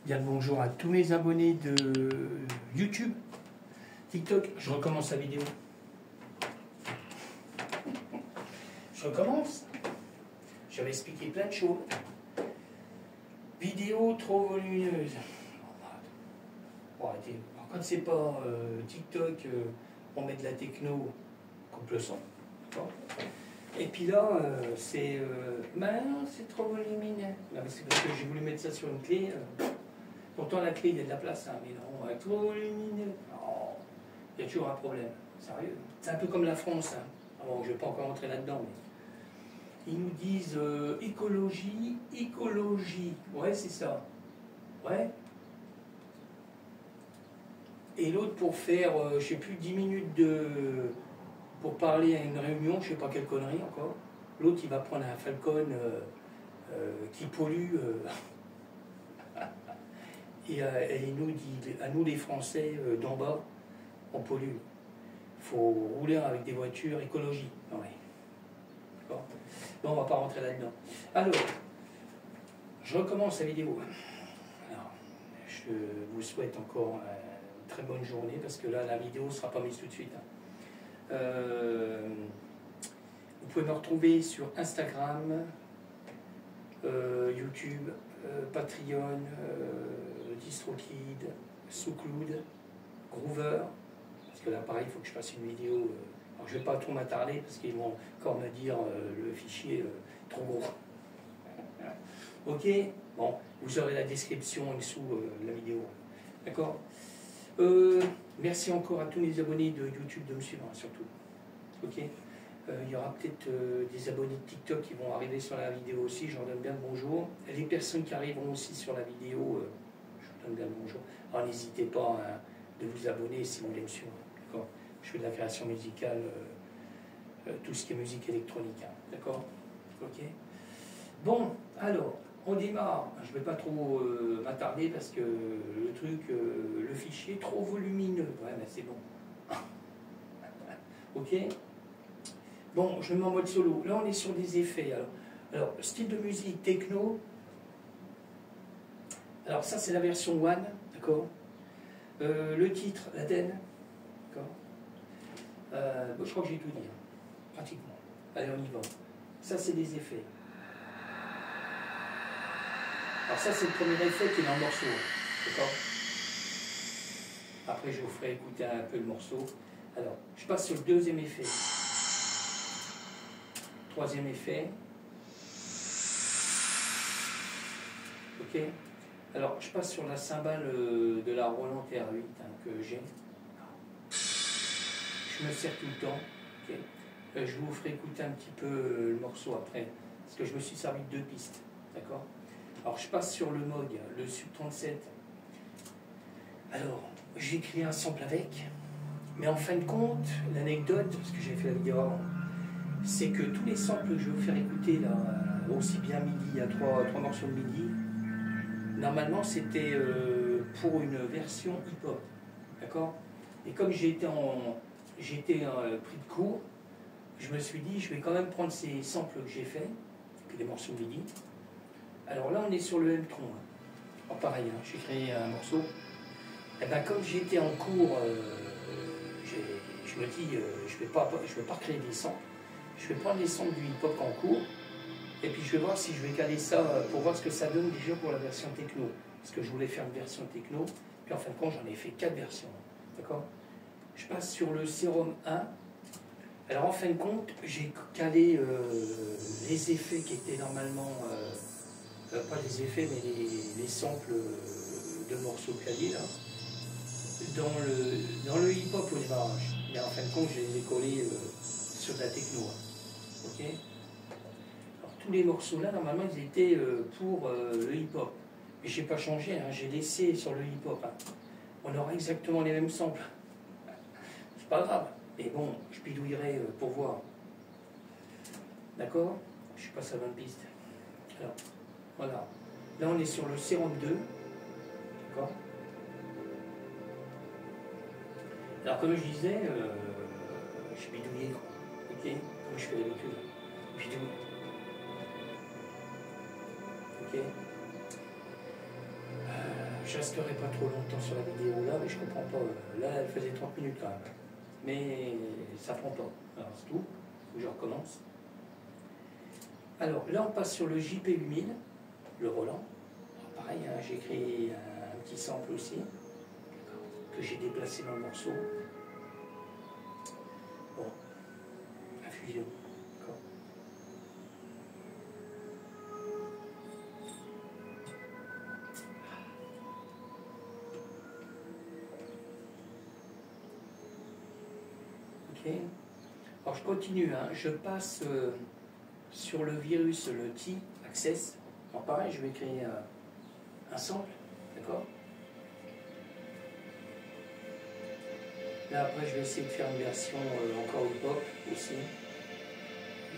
Bien le bonjour à tous mes abonnés de YouTube, TikTok. Je recommence la vidéo. Je recommence. Je vais expliquer plein de choses. Vidéo trop volumineuse. Bon, arrêtez. Alors, quand c'est pas TikTok, on met de la techno, coupe le son. Et puis là, c'est c'est trop volumineux. C'est parce que j'ai voulu mettre ça sur une clé. Pourtant, la clé, il y a de la place, hein, mais non, trop volumineux. Oh, il y a toujours un problème. Sérieux. C'est un peu comme la France. Hein. Bon, je ne vais pas encore rentrer là-dedans, mais ils nous disent écologie, écologie. Ouais, c'est ça. Ouais. Et l'autre pour faire, je ne sais plus, 10 minutes pour parler à une réunion, je ne sais pas quelle connerie encore. L'autre, il va prendre un Falcon qui pollue. Et il nous dit, à nous les Français d'en bas, on pollue. Il faut rouler avec des voitures écologiques. Ouais. Bon, on ne va pas rentrer là-dedans. Alors, je recommence la vidéo. Alors, je vous souhaite encore une très bonne journée, parce que là, la vidéo ne sera pas mise tout de suite. Hein. Vous pouvez me retrouver sur Instagram, YouTube, Patreon, DistroKid, SoundCloud, Groover, parce que là pareil il faut que je fasse une vidéo, alors je ne vais pas trop m'attarder parce qu'ils vont encore me dire le fichier trop gros. Ok, bon, vous aurez la description en dessous de la vidéo, d'accord. Merci encore à tous les abonnés de YouTube de me suivre, hein, surtout, ok. Il y aura peut-être des abonnés de TikTok qui vont arriver sur la vidéo aussi, je leur donne bien le bonjour. Et les personnes qui arriveront aussi sur la vidéo, je leur donne bien le bonjour. Alors n'hésitez pas hein, de vous abonner si vous voulez me suivre. D'accord. Je fais de la création musicale, tout ce qui est musique électronique. Hein, d'accord. Ok. Bon, alors, on démarre. Je ne vais pas trop m'attarder parce que le truc, le fichier est trop volumineux. Ouais, mais c'est bon. Ok. Bon, je me mets en mode solo. Là, on est sur des effets. Alors style de musique techno. Alors, ça, c'est la version one, d'accord. Le titre, l'Aden, d'accord. Bon, je crois que j'ai tout dit, hein, pratiquement. Allez, on y va. Ça, c'est des effets. Alors, ça, c'est le premier effet qui est dans le morceau, d'accord. Après, je vous ferai écouter un peu le morceau. Alors, je passe sur le deuxième effet. Troisième effet. Ok. Alors, je passe sur la cymbale de la Roland TR8 hein, que j'ai. Je me sers tout le temps. Okay. Je vous ferai écouter un petit peu le morceau après. Parce que je me suis servi de 2 pistes. D'accord. Alors, je passe sur le Moog, le Sub 37. Alors, j'ai créé un sample avec. Mais en fin de compte, l'anecdote, parce que j'ai fait la vidéo avant, c'est que tous les samples que je vais vous faire écouter, là, aussi bien MIDI, il y a 3 morceaux de MIDI, normalement c'était pour une version hip-hop, d'accord. Et comme j'étais pris de court, je me suis dit, je vais quand même prendre ces samples que j'ai fait, et puis les morceaux de MIDI. Alors là, on est sur le M-Tron. Hein. Oh, pareil, hein, j'ai créé un morceau. Et ben, comme j'étais en cours, je me dis, je vais pas créer des samples. Je vais prendre les sons du hip-hop en cours, et puis je vais voir si je vais caler ça pour voir ce que ça donne déjà pour la version techno. Parce que je voulais faire une version techno, puis en fin de compte j'en ai fait 4 versions. D'accord. Je passe sur le Serum 1. Alors en fin de compte, j'ai calé les effets qui étaient normalement, pas les effets, mais les samples de morceaux calés là, dans le hip-hop au démarrage. Mais en fin de compte, je les ai collés sur de la techno. Ok. Alors tous les morceaux là, normalement, ils étaient pour le hip-hop. Mais je n'ai pas changé, hein, j'ai laissé sur le hip-hop. Hein. On aura exactement les mêmes samples. C'est pas grave. Et bon, je bidouillerai pour voir. D'accord. Je passe à 20 pistes. Alors, voilà. Là, on est sur le Serum 2. D'accord. Alors, comme je disais, je bidouillais, quoi. Ok. Comme je fais d'habitude. Bidouille. Ok. je resterai pas trop longtemps sur la vidéo là, mais je comprends pas. Là, elle faisait 30 minutes quand même. Mais ça prend pas. Alors c'est tout. Je recommence. Alors là, on passe sur le JP8000, le Roland. Alors, pareil, hein, j'ai créé un petit sample aussi, que j'ai déplacé dans le morceau. Bon, infusion. D'accord. Ok. Alors je continue, hein. Je passe sur le virus, le T-Access. Alors pareil, je vais créer un sample, d'accord. Là après, je vais essayer de faire une version encore hip-hop aussi.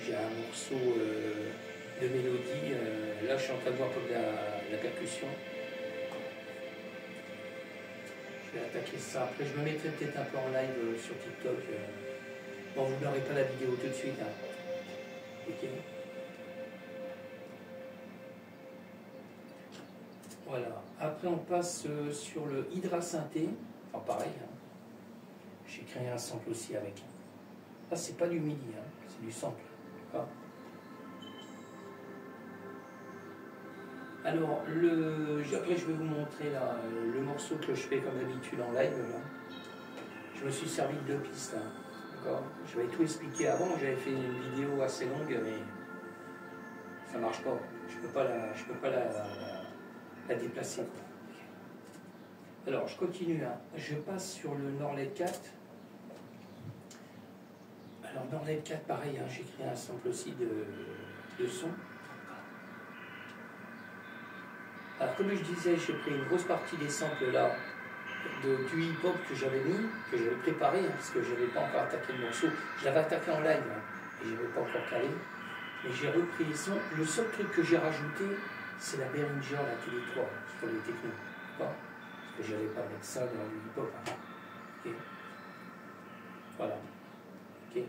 J'ai un morceau de mélodie. Là, je suis en train de voir comme la percussion. Je vais attaquer ça. Après, je me mettrai peut-être un peu en live sur TikTok. Bon, vous n'aurez pas la vidéo tout de suite. Hein. Ok. Voilà. Après, on passe sur le Hydra Synthé. Alors, pareil. Hein. J'ai créé un sample aussi avec. Là, c'est pas du MIDI, hein. C'est du sample. D'accord. Alors, après, je vais vous montrer là, le morceau que je fais comme d'habitude en live. Là. Je me suis servi de 2 pistes. Hein. D'accord. Je vais tout expliquer avant. J'avais fait une vidéo assez longue, mais ça marche pas. Je peux pas la déplacer. Alors, je continue. Hein. Je passe sur le Norled 4. Alors, Norled 4, pareil, hein, j'ai créé un sample aussi de son. Alors, comme je disais, j'ai pris une grosse partie des samples là, du hip-hop que j'avais mis, que j'avais préparé, hein, parce que je n'avais pas encore attaqué le morceau. Je l'avais attaqué en live, hein, et je n'avais pas encore calé. Mais j'ai repris les sons. Le seul truc que j'ai rajouté, c'est la Behringer, la Télé 3, sur les technos. Parce que je n'allais pas mettre ça dans du hip-hop. Hein. Okay. Voilà. Okay.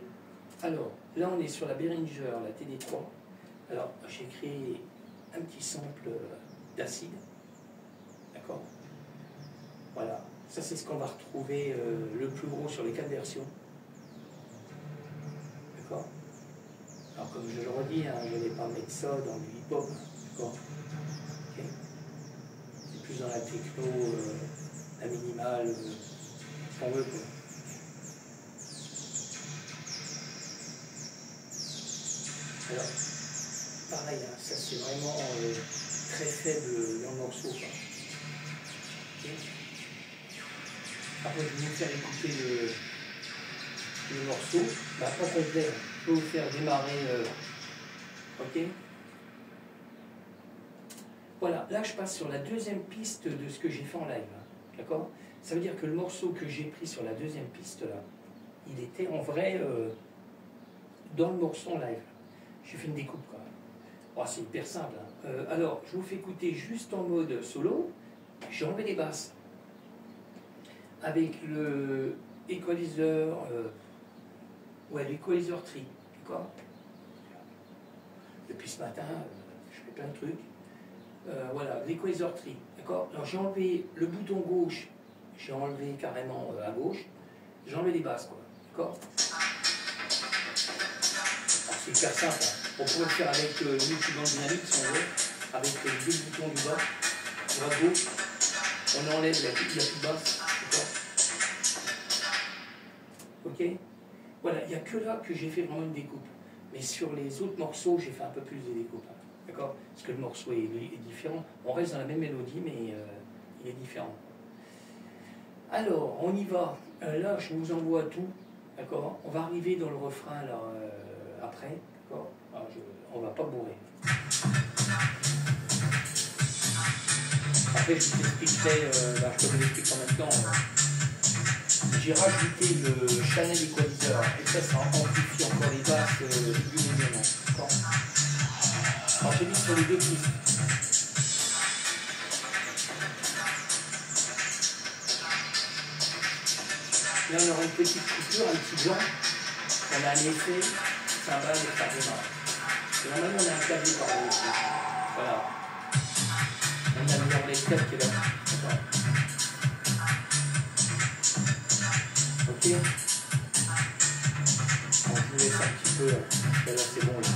Alors, là, on est sur la Behringer, la Télé 3. Alors, j'ai créé un petit sample d'acide. D'accord. Voilà. Ça, c'est ce qu'on va retrouver le plus gros sur les 4 versions. D'accord. Alors, comme je le redis, hein, je n'allais pas mettre ça dans du hip-hop. D'accord. Okay. C'est plus dans la techno, la minimale, ce qu'on veut. Quoi. Alors, pareil, hein, ça c'est vraiment très faible dans le morceau. Okay. Après, je vais vous faire écouter le morceau, bah, pas complet. Je vais vous faire démarrer. Ok. Voilà, là je passe sur la deuxième piste de ce que j'ai fait en live. D'accord. Ça veut dire que le morceau que j'ai pris sur la deuxième piste là, il était en vrai dans le morceau en live. J'ai fait une découpe quand même. Oh, c'est hyper simple. Hein. Alors, je vous fais écouter juste en mode solo. J'ai enlevé les basses. Avec le equalizer, l'equalizer tri. D'accord. Depuis ce matin, je fais plein de trucs. Voilà, l'equalizer tri. D'accord. Alors, j'ai enlevé le bouton gauche. J'ai enlevé carrément à gauche. J'ai enlevé les basses, quoi. D'accord. C'est hyper simple. Hein. On pourrait le faire avec l'outil dynamique si on veut, avec les 2 boutons du bas, droite gauche. On enlève la plus basse. Ok. Voilà, il n'y a que là que j'ai fait vraiment une découpe. Mais sur les autres morceaux, j'ai fait un peu plus de découpe. Hein. D'accord. Parce que le morceau est différent. On reste dans la même mélodie, mais il est différent. Alors, on y va. Là, je vous envoie tout. D'accord. On va arriver dans le refrain là, après. D'accord. On ne va pas bourrer. Après, je vous expliquerai, je peux vous expliquer en même temps. J'ai rajouté le channel equalizer et ça amplifie encore les basses du mouvement. D'accord. Alors, j'ai mis sur les 2 pistes. Là, on aura une petite coupure, un petit blanc. On a un effet, cymbale et ça démarre. Et normalement, on a un clavier par là aussi. Voilà. On a le Norled 4 qui est là. Ok. Alors, je vous laisse un petit peu, là c'est bon, là.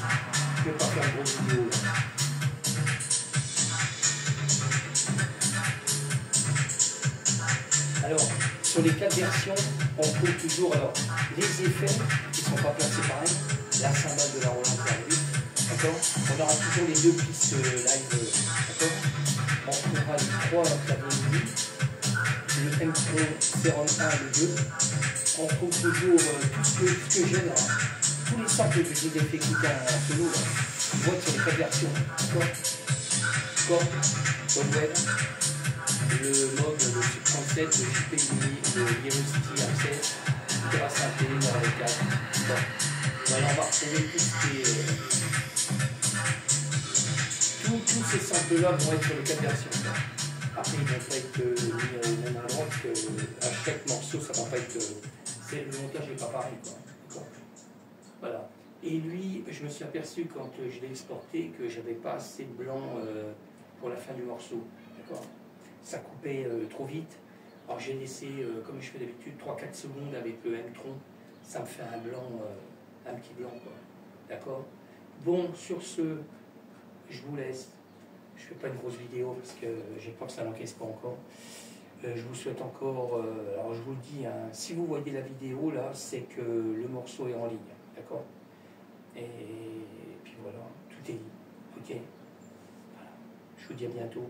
Je ne vais pas faire une grosse vidéo là. Alors, sur les 4 versions, on trouve toujours alors, les effets qui ne sont pas placés pareil, la cymbale de la Roland R8, d'accord. On aura toujours les 2 pistes live, d'accord. On trouvera les 3 claviers MIDI, le M-Tron Serum 1 et le 2. On trouve toujours tout ce que j'aime, tous les samples que je vous ai fait écouter en solo, là, je vois sur les 4 versions, d'accord. Score, Web, le mode, le Sub 37, le JPMI, le Virusty Access, Ultra Synthé, le 4. Bon. Voilà, on va retrouver tout ce qui est. Tous ces samples-là vont être sur les 4 versions. Après, ils ne vont pas être mis au même endroit parce qu'à chaque morceau, ça ne va pas être. Le montage n'est pas pareil, quoi. Voilà. Et lui, je me suis aperçu quand je l'ai exporté que j'avais pas assez de blanc pour la fin du morceau. D'accord. Ça coupait trop vite. Alors j'ai laissé, comme je fais d'habitude, 3-4 secondes avec le M-Tron. Ça me fait un blanc, un petit blanc, quoi. D'accord. Bon, sur ce, je vous laisse. Je fais pas une grosse vidéo parce que j'ai peur que ça n'encaisse pas encore. Je vous souhaite encore, alors je vous le dis, hein, si vous voyez la vidéo là, c'est que le morceau est en ligne, d'accord. Et puis voilà, tout est dit, ok. Voilà. Je vous dis à bientôt.